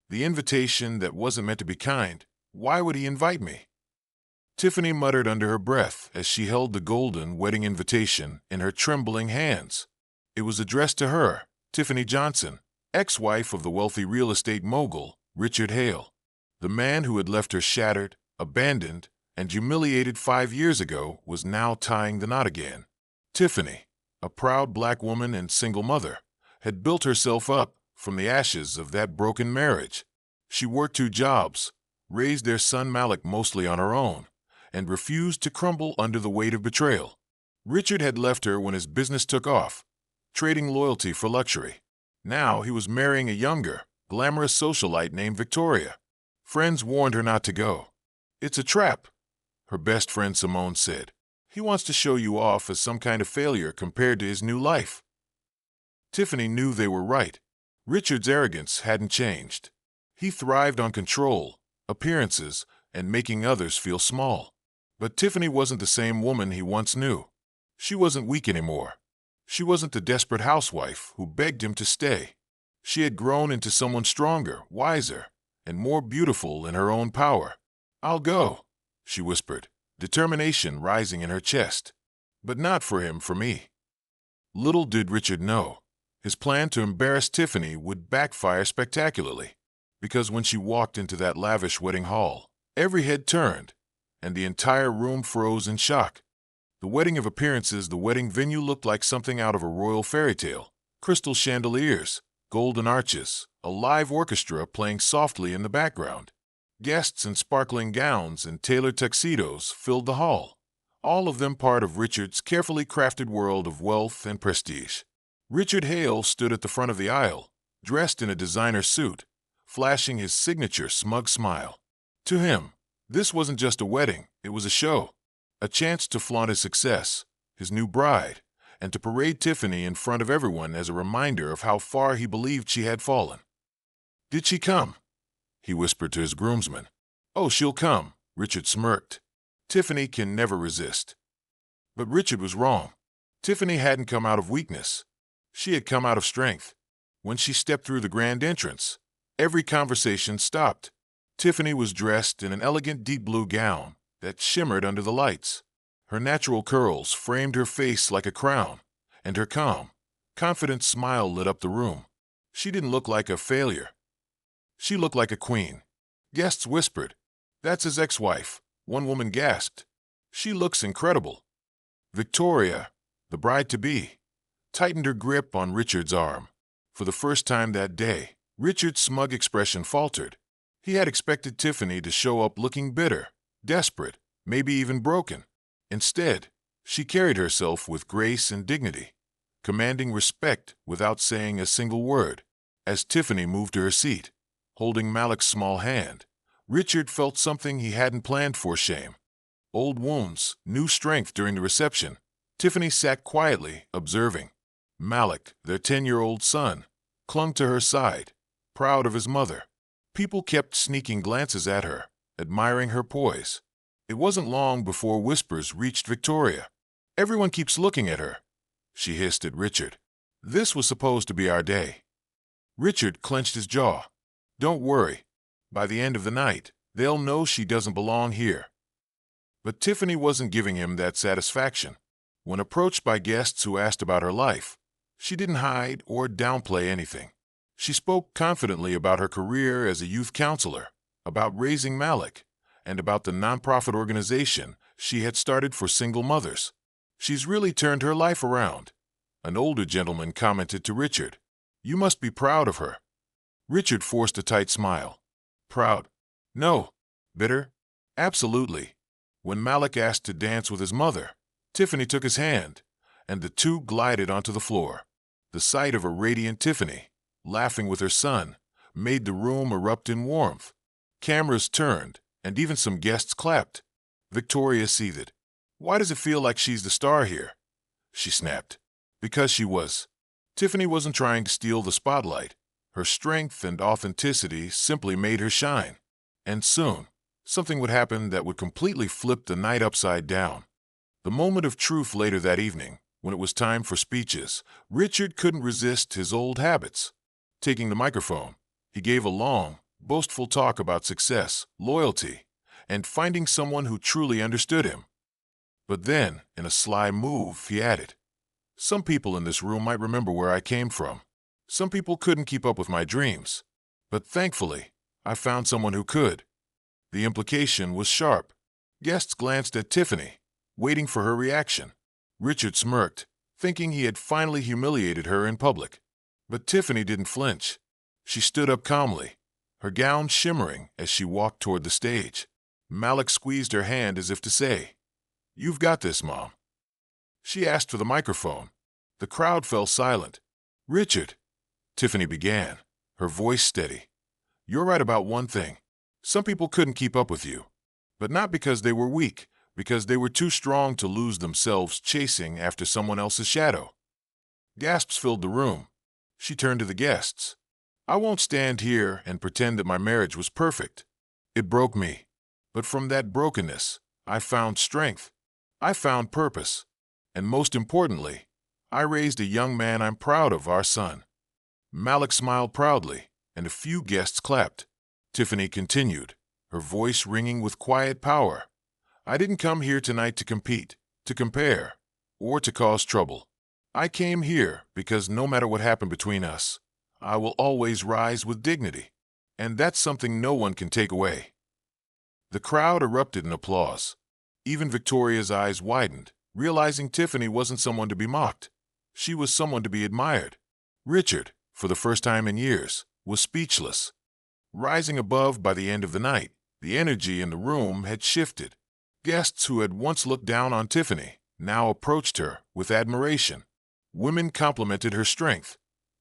The invitation that wasn't meant to be kind. Why would he invite me? Tiffany muttered under her breath as she held the golden wedding invitation in her trembling hands. It was addressed to her, Tiffany Johnson, ex-wife of the wealthy real estate mogul, Richard Hale. The man who had left her shattered, abandoned, and humiliated 5 years ago was now tying the knot again. Tiffany, a proud black woman and single mother, had built herself up from the ashes of that broken marriage. She worked 2 jobs, raised their son Malik mostly on her own, and refused to crumble under the weight of betrayal. Richard had left her when his business took off, trading loyalty for luxury. Now he was marrying a younger, glamorous socialite named Victoria. Friends warned her not to go. "It's a trap," her best friend Simone said. "He wants to show you off as some kind of failure compared to his new life." Tiffany knew they were right. Richard's arrogance hadn't changed. He thrived on control, appearances, and making others feel small. But Tiffany wasn't the same woman he once knew. She wasn't weak anymore. She wasn't the desperate housewife who begged him to stay. She had grown into someone stronger, wiser, and more beautiful in her own power. "I'll go," she whispered, determination rising in her chest. "But not for him, for me." Little did Richard know, his plan to embarrass Tiffany would backfire spectacularly, because when she walked into that lavish wedding hall, every head turned, and the entire room froze in shock. The wedding of appearances, the wedding venue looked like something out of a royal fairy tale. Crystal chandeliers, golden arches, a live orchestra playing softly in the background. Guests in sparkling gowns and tailored tuxedos filled the hall, all of them part of Richard's carefully crafted world of wealth and prestige. Richard Hale stood at the front of the aisle, dressed in a designer suit, flashing his signature smug smile. To him, this wasn't just a wedding, it was a show. A chance to flaunt his success, his new bride, and to parade Tiffany in front of everyone as a reminder of how far he believed she had fallen. "Did she come?" he whispered to his groomsmen. "Oh, she'll come," Richard smirked. "Tiffany can never resist." But Richard was wrong. Tiffany hadn't come out of weakness. She had come out of strength. When she stepped through the grand entrance, every conversation stopped. Tiffany was dressed in an elegant deep blue gown that shimmered under the lights. Her natural curls framed her face like a crown, and her calm, confident smile lit up the room. She didn't look like a failure. She looked like a queen. Guests whispered, "That's his ex-wife." One woman gasped, "She looks incredible." Victoria, the bride-to-be, tightened her grip on Richard's arm. For the first time that day, Richard's smug expression faltered. He had expected Tiffany to show up looking bitter, desperate, maybe even broken. Instead, she carried herself with grace and dignity, commanding respect without saying a single word. As Tiffany moved to her seat, holding Malik's small hand, Richard felt something he hadn't planned for: shame. Old wounds, new strength during the reception. Tiffany sat quietly, observing. Malik, their 10-year-old son, clung to her side, proud of his mother. People kept sneaking glances at her, admiring her poise. It wasn't long before whispers reached Victoria. "Everyone keeps looking at her," she hissed at Richard. "This was supposed to be our day." Richard clenched his jaw. "Don't worry. By the end of the night, they'll know she doesn't belong here." But Tiffany wasn't giving him that satisfaction. When approached by guests who asked about her life, she didn't hide or downplay anything. She spoke confidently about her career as a youth counselor, about raising Malik, and about the nonprofit organization she had started for single mothers. "She's really turned her life around," an older gentleman commented to Richard. "You must be proud of her." Richard forced a tight smile. "Proud? No. Bitter? Absolutely." When Malik asked to dance with his mother, Tiffany took his hand, and the two glided onto the floor. The sight of a radiant Tiffany, laughing with her son, made the room erupt in warmth. Cameras turned, and even some guests clapped. Victoria seethed. "Why does it feel like she's the star here?" she snapped. "Because she was." Tiffany wasn't trying to steal the spotlight. Her strength and authenticity simply made her shine. And soon, something would happen that would completely flip the night upside down. The moment of truth later that evening, when it was time for speeches, Richard couldn't resist his old habits. Taking the microphone, he gave a long, boastful talk about success, loyalty, and finding someone who truly understood him. But then, in a sly move, he added, "Some people in this room might remember where I came from. Some people couldn't keep up with my dreams. But thankfully, I found someone who could." The implication was sharp. Guests glanced at Tiffany, waiting for her reaction. Richard smirked, thinking he had finally humiliated her in public. But Tiffany didn't flinch. She stood up calmly, her gown shimmering as she walked toward the stage. Malik squeezed her hand as if to say, "You've got this, Mom." She asked for the microphone. The crowd fell silent. "Richard," Tiffany began, her voice steady, "you're right about one thing. Some people couldn't keep up with you. But not because they were weak, because they were too strong to lose themselves chasing after someone else's shadow." Gasps filled the room. She turned to the guests. "I won't stand here and pretend that my marriage was perfect. It broke me. But from that brokenness, I found strength. I found purpose. And most importantly, I raised a young man I'm proud of, our son." Malik smiled proudly, and a few guests clapped. Tiffany continued, her voice ringing with quiet power. "I didn't come here tonight to compete, to compare, or to cause trouble. I came here because no matter what happened between us, I will always rise with dignity. And that's something no one can take away." The crowd erupted in applause. Even Victoria's eyes widened, realizing Tiffany wasn't someone to be mocked. She was someone to be admired. Richard, for the first time in years, was speechless. Rising above by the end of the night, the energy in the room had shifted. Guests who had once looked down on Tiffany now approached her with admiration. Women complimented her strength.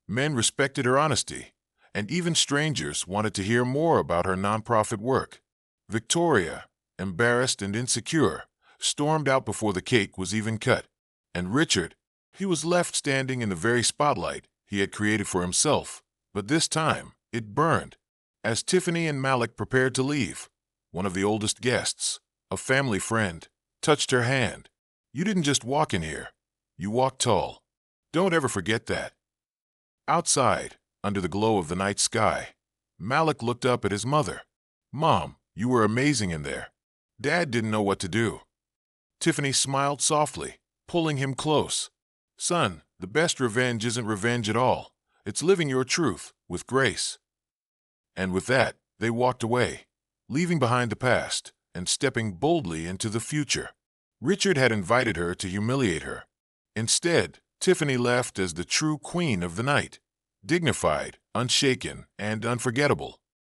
Men respected her honesty. And even strangers wanted to hear more about her nonprofit work. Victoria, embarrassed and insecure, stormed out before the cake was even cut. And Richard, he was left standing in the very spotlight he had created for himself. But this time, it burned. As Tiffany and Malik prepared to leave, one of the oldest guests, a family friend, touched her hand. "You didn't just walk in here. You walked tall. Don't ever forget that." Outside, under the glow of the night sky, Malik looked up at his mother. "Mom, you were amazing in there. Dad didn't know what to do." Tiffany smiled softly, pulling him close. "Son, the best revenge isn't revenge at all. It's living your truth with grace." And with that, they walked away, leaving behind the past and stepping boldly into the future. Richard had invited her to humiliate her. Instead, Tiffany left as the true queen of the night, dignified, unshaken, and unforgettable.